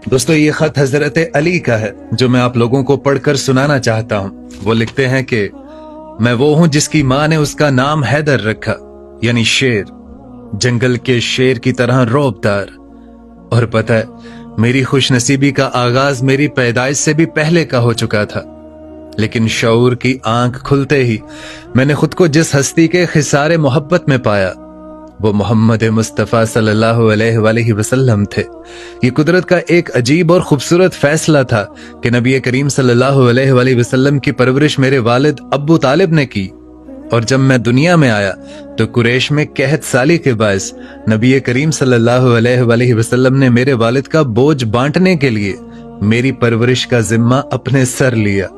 दोस्तों, ये खत हजरत अली का है जो मैं आप लोगों को पढ़कर सुनाना चाहता हूँ। वो लिखते हैं कि मैं वो हूँ जिसकी माँ ने उसका नाम हैदर रखा, यानी शेर, जंगल के शेर की तरह रौबदार। और पता है, मेरी खुशनसीबी का आगाज मेरी पैदाइश से भी पहले का हो चुका था, लेकिन शऊर की आंख खुलते ही मैंने खुद को जिस हस्ती के खिसारे मोहब्बत में पाया, वो मोहम्मद मुस्तफ़ा सल्लल्लाहु अलैहि वसल्लम थे। ये कुदरत का एक अजीब और खूबसूरत फैसला था कि नबी करीम सल्लल्लाहु अलैहि वसल्लम की परवरिश मेरे वालिद अब्बू तालिब ने की, और जब मैं दुनिया में आया तो कुरैश में कहत साली के बायस नबी करीम सल्लल्लाहु अलैहि वसल्लम ने मेरे वालिद का बोझ बांटने के लिए मेरी परवरिश का जिम्मा अपने सर लिया।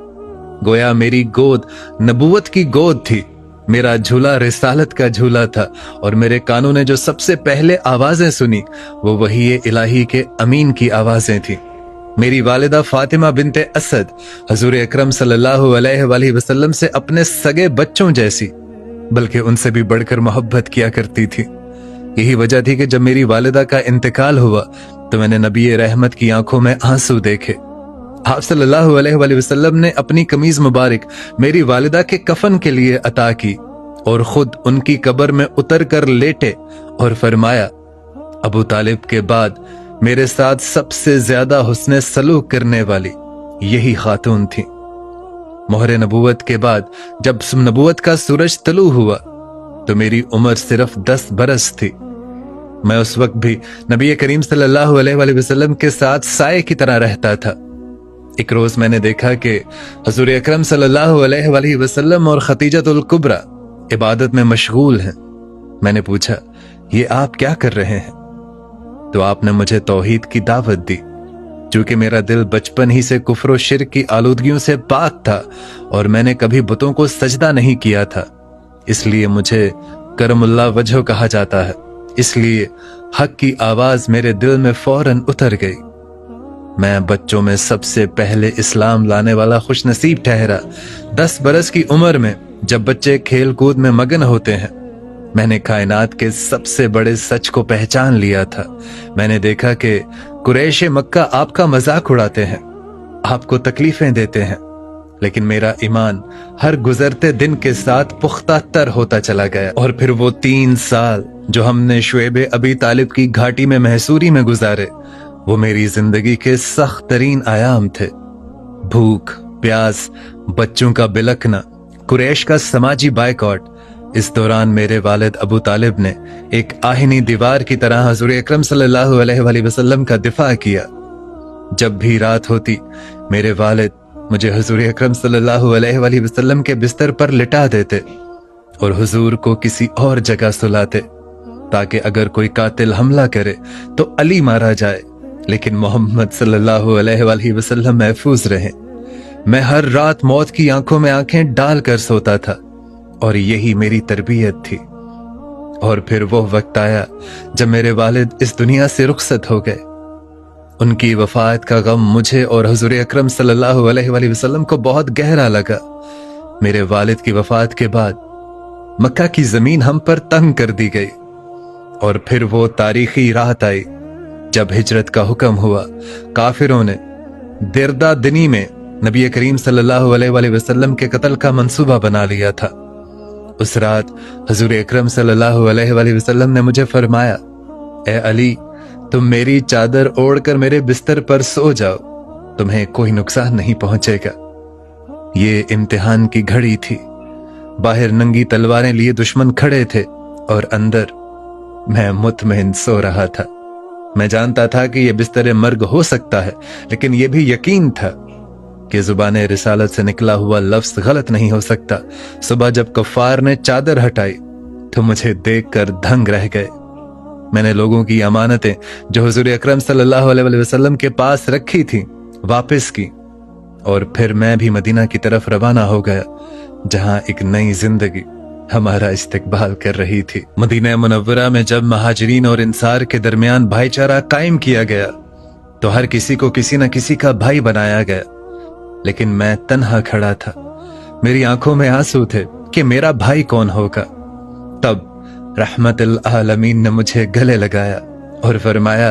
गोया मेरी गोद नबूवत की गोद थी, मेरा झूला रिसालत का झूला था, और मेरे कानों ने जो सबसे पहले आवाजें सुनी वो वही इलाही के अमीन की आवाजें थी। मेरी वालिदा फातिमा बिनते असद हजूर अकरम सल्लल्लाहु अलैहि वसल्लम से अपने सगे बच्चों जैसी, बल्कि उनसे भी बढ़कर मोहब्बत किया करती थी। यही वजह थी कि जब मेरी वालिदा का इंतकाल हुआ तो मैंने नबी रहमत की आंखों में आंसू देखे। आप सल्लल्लाहु अलैहि वसल्लम ने अपनी कमीज मुबारक मेरी वालिदा के कफन के लिए अता की और खुद उनकी कब्र में उतर कर लेटे और फरमाया, अबू तालिब के बाद मेरे साथ सबसे ज्यादा हुस्ने सलूक करने वाली यही खातून थी। मोहरे नबूवत के बाद जब नबूवत का सूरज तलू हुआ तो मेरी उम्र सिर्फ 10 बरस थी। मैं उस वक्त भी नबी करीम सल्लल्लाहु अलैहि वसल्लम के साथ साए की तरह रहता था। एक रोज मैंने देखा कि हजूर अकरम सल्लल्लाहु अलैहि वसल्लम और खतीजतुल कुबरा इबादत में मशगूल हैं। मैंने पूछा, ये आप क्या कर रहे हैं? तो आपने मुझे तौहीद की दावत दी। चूंकि मेरा दिल बचपन ही से कुफ्र और शिर्क की आलूदगियों से पाक था और मैंने कभी बुतों को सजदा नहीं किया था, इसलिए मुझे करमुल्लाह वजह कहा जाता है। इसलिए हक की आवाज मेरे दिल में फौरन उतर गई। मैं बच्चों में सबसे पहले इस्लाम लाने वाला खुशनसीब ठहरा। 10 बरस की उम्र में जब बच्चे खेल कूद में मगन होते हैं, मैंने कायनात के सबसे बड़े सच को पहचान लिया था। मैंने देखा कि कुरैश मक्का आपका मजाक उड़ाते हैं, आपको तकलीफें देते हैं, लेकिन मेरा ईमान हर गुजरते दिन के साथ पुख्ता तर होता चला गया। और फिर वो 3 साल जो हमने शुएब अबी तालिब की घाटी में महसूरी में गुजारे, वो मेरी जिंदगी के सख्त तरीन आयाम थे। भूख, प्यास, बच्चों का बिलखना, कुरैश का समाजी बायकॉट। इस दौरान मेरे वालिद अबू तालिब ने एक आहिनी दीवार की तरह हजूर अकरम सल्लल्लाहु अलैहि वसल्लम का दिफा किया। जब भी रात होती मेरे वालिद मुझे हजूर अकरम सल्लल्लाहु अलैहि वसल्लम के बिस्तर पर लिटा देते और हुजूर को किसी और जगह सुलाते, ताकि अगर कोई कातिल हमला करे तो अली मारा जाए, लेकिन मोहम्मद सल्लल्लाहु अलैहि वसल्लम महफूज रहे। मैं हर रात मौत की आंखों में आंखें डालकर सोता था, और यही मेरी तरबियत थी। और फिर वो वक्त आया जब मेरे वालिद इस दुनिया से रुखसत हो गए। उनकी वफात का गम मुझे और हुजूर अकरम सल्लल्लाहु अलैहि वसल्लम को बहुत गहरा लगा। मेरे वालिद की वफात के बाद मक्का की जमीन हम पर तंग कर दी गई, और फिर वो तारीखी रात आई जब हिजरत का हुक्म हुआ। काफिरों ने दिरदा दिनी में नबी करीम सल्लल्लाहु अलैहि वसल्लम के कत्ल का मंसूबा बना लिया था। उस रात हजूर अकरम सल्लल्लाहु अलैहि वसल्लम ने मुझे फरमाया, ए अली, तुम मेरी चादर ओढ़कर मेरे बिस्तर पर सो जाओ, तुम्हें कोई नुकसान नहीं पहुंचेगा। ये इम्तिहान की घड़ी थी। बाहर नंगी तलवारें लिए दुश्मन खड़े थे और अंदर मैं मुतमईन सो रहा था। मैं जानता था कि यह बिस्तर मर्ग हो सकता है, लेकिन यह भी यकीन था कि जुबाने रिसालत से निकला हुआ लफ्ज गलत नहीं हो सकता। सुबह जब कफ्फार ने चादर हटाई तो मुझे देखकर दंग रह गए। मैंने लोगों की अमानतें जो हुजूर अकरम सल्लल्लाहु अलैहि वसल्लम के पास रखी थी वापस की, और फिर मैं भी मदीना की तरफ रवाना हो गया, जहां एक नई जिंदगी हमारा इस्तकबाल कर रही थी। मदीना मुनव्वरा में जब महाजिरीन और इंसार के दरमियान भाईचारा कायम किया गया तो हर किसी को किसी न किसी का भाई बनाया गया, लेकिन मैं तन्हा खड़ा था। मेरी आंखों में आंसू थे कि मेरा भाई कौन होगा। तब रहमतुल आलमीन ने मुझे गले लगाया और फरमाया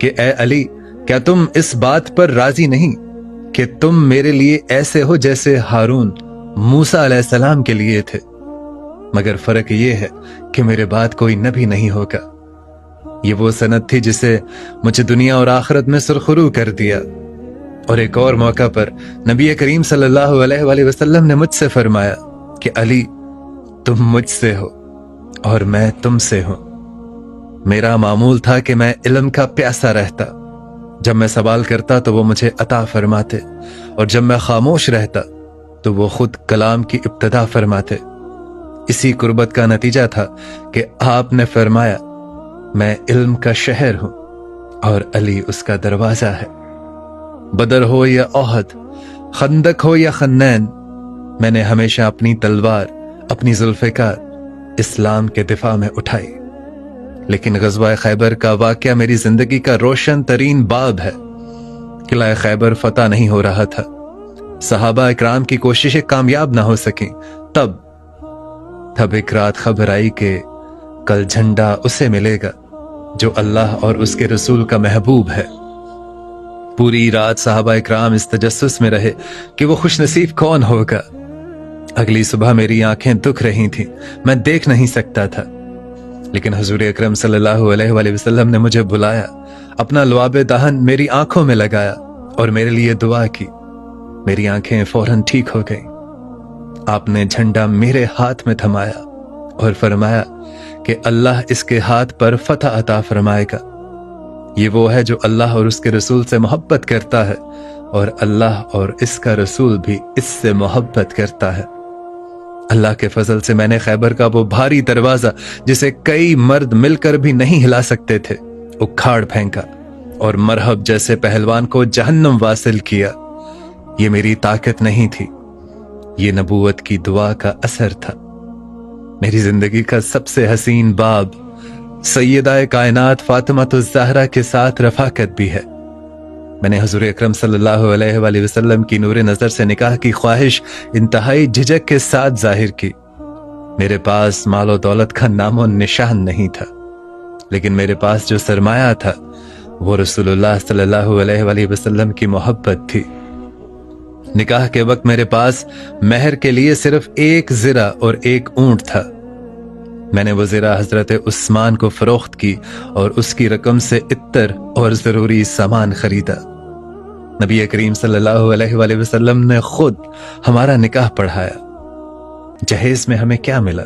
कि ए अली, کیا تم اس بات پر راضی نہیں کہ تم میرے لیے ایسے ہو جیسے ہارون موسیٰ علیہ السلام کے لیے تھے، مگر فرق یہ ہے کہ میرے بعد کوئی نبی نہیں ہوگا۔ یہ وہ سند تھی جسے مجھے دنیا اور آخرت میں سرخرو کر دیا۔ اور ایک اور موقع پر نبی کریم صلی اللہ علیہ وآلہ وسلم نے مجھ سے فرمایا کہ علی، تم مجھ سے ہو اور میں تم سے ہوں۔ میرا معمول تھا کہ میں علم کا پیاسا رہتا، جب میں سوال کرتا تو وہ مجھے عطا فرماتے، اور جب میں خاموش رہتا تو وہ خود کلام کی ابتدا فرماتے۔ اسی قربت کا نتیجہ تھا کہ آپ نے فرمایا، میں علم کا شہر ہوں اور علی اس کا دروازہ ہے۔ بدر ہو یا احد، خندق ہو یا خنین، میں نے ہمیشہ اپنی تلوار، اپنی ذوالفقار اسلام کے دفاع میں اٹھائی۔ لیکن غزوہ خیبر کا واقعہ میری زندگی کا روشن ترین باب ہے۔ قلعہ خیبر فتح نہیں ہو رہا تھا، صحابہ اکرام کی کوششیں کامیاب نہ ہو سکیں۔ تب ایک رات خبر آئی کہ کل جھنڈا اسے ملے گا جو اللہ اور اس کے رسول کا محبوب ہے۔ پوری رات صحابہ اکرام اس تجسس میں رہے کہ وہ خوش نصیب کون ہوگا۔ اگلی صبح میری آنکھیں دکھ رہی تھیں، میں دیکھ نہیں سکتا تھا، لیکن حضور اکرم صلی اللہ علیہ وآلہ وسلم نے مجھے بلایا، اپنا لعاب دہن میری آنکھوں میں لگایا اور میرے لیے دعا کی۔ میری آنکھیں فوراً ٹھیک ہو گئیں۔ آپ نے جھنڈا میرے ہاتھ میں تھمایا اور فرمایا کہ اللہ اس کے ہاتھ پر فتح عطا فرمائے گا۔ یہ وہ ہے جو اللہ اور اس کے رسول سے محبت کرتا ہے، اور اللہ اور اس کا رسول بھی اس سے محبت کرتا ہے۔ اللہ کے فضل سے میں نے خیبر کا وہ بھاری دروازہ، جسے کئی مرد مل کر بھی نہیں ہلا سکتے تھے، اکھاڑ پھینکا اور مرحب جیسے پہلوان کو جہنم واصل کیا۔ یہ میری طاقت نہیں تھی، یہ نبوت کی دعا کا اثر تھا۔ میری زندگی کا سب سے حسین باب سیدہ کائنات فاطمہ الزہرا کے ساتھ رفاقت بھی ہے۔ میں نے حضور اکرم صلی اللہ علیہ وآلہ وسلم کی نور نظر سے نکاح کی خواہش انتہائی جھجک کے ساتھ ظاہر کی۔ میرے پاس مال و دولت کا نام و نشان نہیں تھا، لیکن میرے پاس جو سرمایہ تھا وہ رسول اللہ صلی اللہ علیہ وآلہ وسلم کی محبت تھی۔ نکاح کے وقت میرے پاس مہر کے لیے صرف ایک زرہ اور ایک اونٹ تھا۔ میں نے وہ زرہ حضرت عثمان کو فروخت کی اور اس کی رقم سے عطر اور ضروری سامان خریدا۔ نبی کریم صلی اللہ علیہ وآلہ وسلم نے خود ہمارا نکاح پڑھایا۔ جہیز میں ہمیں کیا ملا؟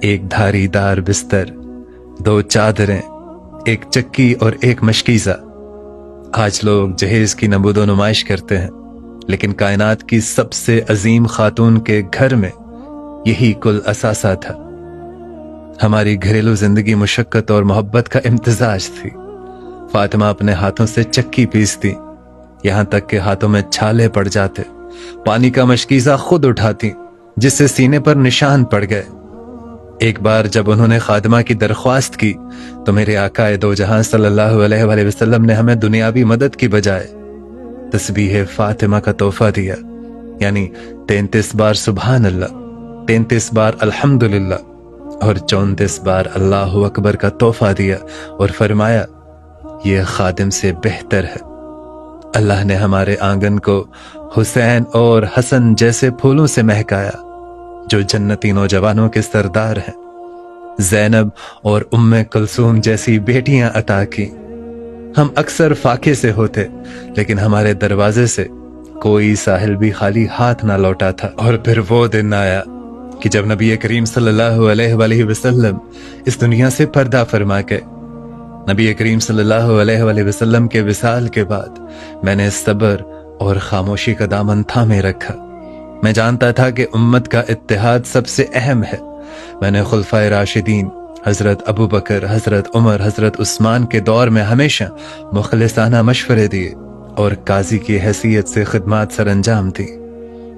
ایک دھاری دار بستر، 2 چادریں، ایک چکی اور ایک مشکیزہ۔ آج لوگ جہیز کی نمود و نمائش کرتے ہیں، لیکن کائنات کی سب سے عظیم خاتون کے گھر میں یہی کل اثاثہ تھا۔ ہماری گھریلو زندگی مشقت اور محبت کا امتزاج تھی۔ فاطمہ اپنے ہاتھوں سے چکی پیستی، یہاں تک کہ ہاتھوں میں چھالے پڑ جاتے۔ پانی کا مشکیزہ خود اٹھاتی، جس سے سینے پر نشان پڑ گئے۔ ایک بار جب انہوں نے خادمہ کی درخواست کی تو میرے آقا دو جہاں صلی اللہ علیہ وآلہ وسلم نے ہمیں دنیاوی مدد کی بجائے تسبیح فاطمہ کا تحفہ دیا، یعنی 33 بار سبحان اللہ، 33 بار الحمدللہ اور 34 بار اللہ اکبر کا تحفہ دیا، اور فرمایا یہ خادم سے بہتر ہے۔ اللہ نے ہمارے آنگن کو حسین اور حسن جیسے پھولوں سے مہکایا جو جنتی نوجوانوں کے سردار ہیں، زینب اور ام کلثوم جیسی بیٹیاں عطا کی۔ ہم اکثر فاقے سے ہوتے، لیکن ہمارے دروازے سے کوئی ساحل بھی خالی ہاتھ نہ لوٹا تھا۔ اور پھر وہ دن آیا کہ جب نبی کریم صلی اللہ علیہ وآلہ وسلم اس دنیا سے پردہ فرما گئے۔ نبی کریم صلی اللہ علیہ وآلہ وسلم کے وصال کے بعد میں نے صبر اور خاموشی کا دامن تھامے رکھا۔ میں جانتا تھا کہ امت کا اتحاد سب سے اہم ہے۔ میں نے خلفائے راشدین حضرت ابو بکر، حضرت عمر، حضرت عثمان کے دور میں ہمیشہ مخلصانہ مشورے دیے اور قاضی کی حیثیت سے خدمات سر انجام دی۔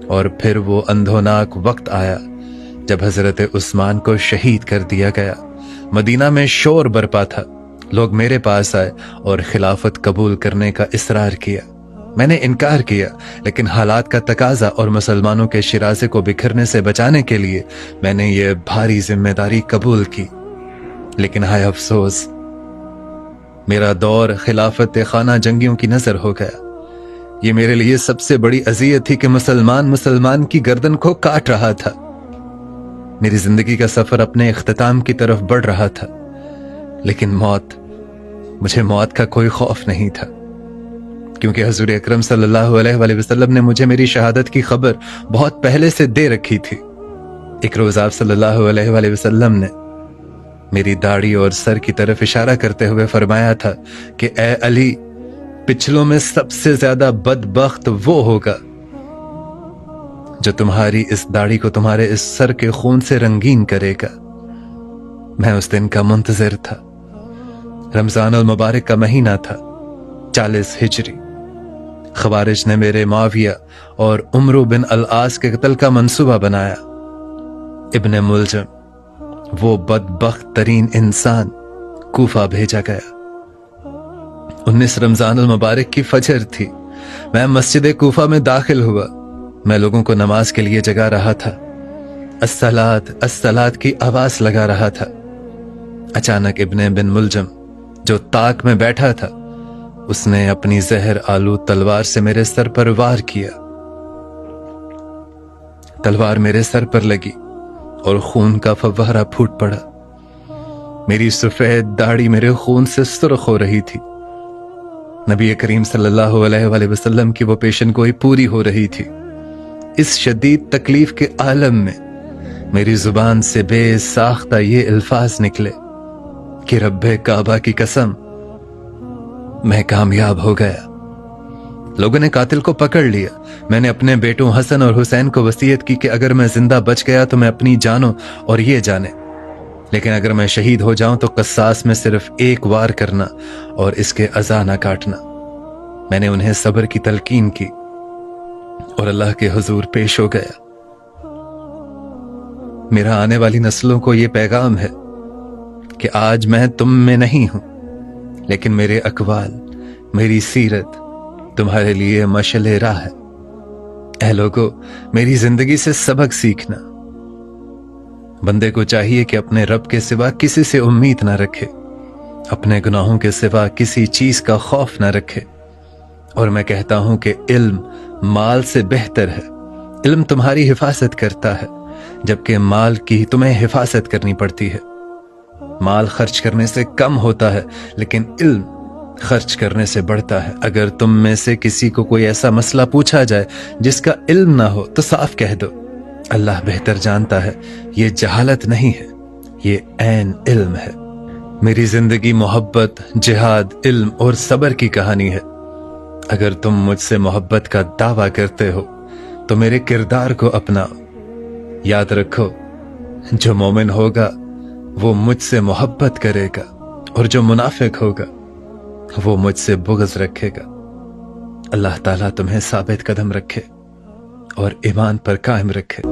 اور پھر وہ اندھوناک وقت آیا جب حضرت عثمان کو شہید کر دیا گیا۔ مدینہ میں شور برپا تھا، لوگ میرے پاس آئے اور خلافت قبول کرنے کا اصرار کیا۔ میں نے انکار کیا، لیکن حالات کا تقاضا اور مسلمانوں کے شرازے کو بکھرنے سے بچانے کے لیے میں نے یہ بھاری ذمہ داری قبول کی۔ لیکن ہائے افسوس، मेरा दौर खिलाफत खाना जंगियों की नजर हो गया। ये मेरे लिए सबसे बड़ी अजियत थी कि मुसलमान की गर्दन को काट रहा था। मेरी जिंदगी का सफर अपने इख्तिताम की तरफ बढ़ रहा था, लेकिन मुझे मौत का कोई खौफ नहीं था, क्योंकि हजूर अकरम सल्लल्लाहु अलैहि वसल्लम ने मुझे मेरी शहादत की खबर बहुत पहले से दे रखी थी। एक रोज आप सल्लल्लाहु अलैहि वसल्लम ने मेरी दाढ़ी और सर की तरफ इशारा करते हुए फरमाया था कि ए अली, पिछलों में सबसे ज्यादा बदबख्त वो होगा जो तुम्हारी इस दाढ़ी को तुम्हारे इस सर के खून से रंगीन करेगा। मैं उस दिन का मुंतजिर था। रमजान अल मुबारक का महीना था, 40 हिजरी। खवारिज ने मेरे मुआविया और उमरू बिन अल आस के कत्ल का मंसूबा बनाया। इब्ने मुलजम, वो बदबख्त तरीन इंसान, कूफा भेजा गया। 19 रमजान अल मुबारक की फजर थी। मैं मस्जिद कूफा में दाखिल हुआ। मैं लोगों को नमाज के लिए जगा रहा था। अस्सलात अस्सलात की आवाज लगा रहा था। अचानक इब्ने बिन मुलजम, जो ताक में बैठा था, उसने अपनी जहर आलू तलवार से मेरे सर पर वार किया। तलवार मेरे सर पर लगी और खून का फव्वारा फूट पड़ा। मेरी सफेद दाढ़ी मेरे खून से सुर्ख हो रही थी। नबी करीम सल्लल्लाहु अलैहि वसल्लम की वो पेशन गोई पूरी हो रही थी। इस शदीद तकलीफ के आलम में मेरी जुबान से बेसाख्ता ये अल्फाज निकले कि रब्बे काबा की कसम, मैं कामयाब हो गया। लोगों ने कातिल को पकड़ लिया। मैंने अपने बेटों हसन और हुसैन को वसीयत की कि अगर मैं जिंदा बच गया तो मैं अपनी जानो और ये जाने, लेकिन अगर मैं शहीद हो जाऊं तो कसास में सिर्फ एक वार करना और इसके अज़ा ना काटना। मैंने उन्हें सब्र की तलकीन की और अल्लाह के हुजूर पेश हो गया। मेरा आने वाली नस्लों को यह पैगाम है कि आज मैं तुम में नहीं हूं, लेकिन मेरे अकवाल, मेरी सीरत तुम्हारे लिए मशअले राह है। ऐ लोगों, मेरी जिंदगी से सबक सीखना। बंदे को चाहिए कि अपने रब के सिवा किसी से उम्मीद ना रखे, अपने गुनाहों के सिवा किसी चीज का खौफ ना रखे। और मैं कहता हूं कि इल्म माल से बेहतर है। इल्म तुम्हारी हिफाजत करता है, जबकि माल की तुम्हें हिफाजत करनी पड़ती है। माल खर्च करने से कम होता है, लेकिन इल्म खर्च करने से बढ़ता है। अगर तुम में से किसी को कोई ऐसा मसला पूछा जाए जिसका इल्म ना हो तो साफ कह दो, अल्लाह बेहतर जानता है। ये जहालत नहीं है, ये ऐन इल्म है। मेरी जिंदगी मोहब्बत, जिहाद, इल्म और सब्र की कहानी है। अगर तुम मुझसे मोहब्बत का दावा करते हो तो मेरे किरदार को अपनाओ। याद रखो, जो मोमिन होगा वो मुझसे मोहब्बत करेगा, और जो मुनाफिक होगा वो मुझसे बुग़्ज़ रखेगा। अल्लाह ताला तुम्हें साबित कदम रखे और ईमान पर कायम रखे।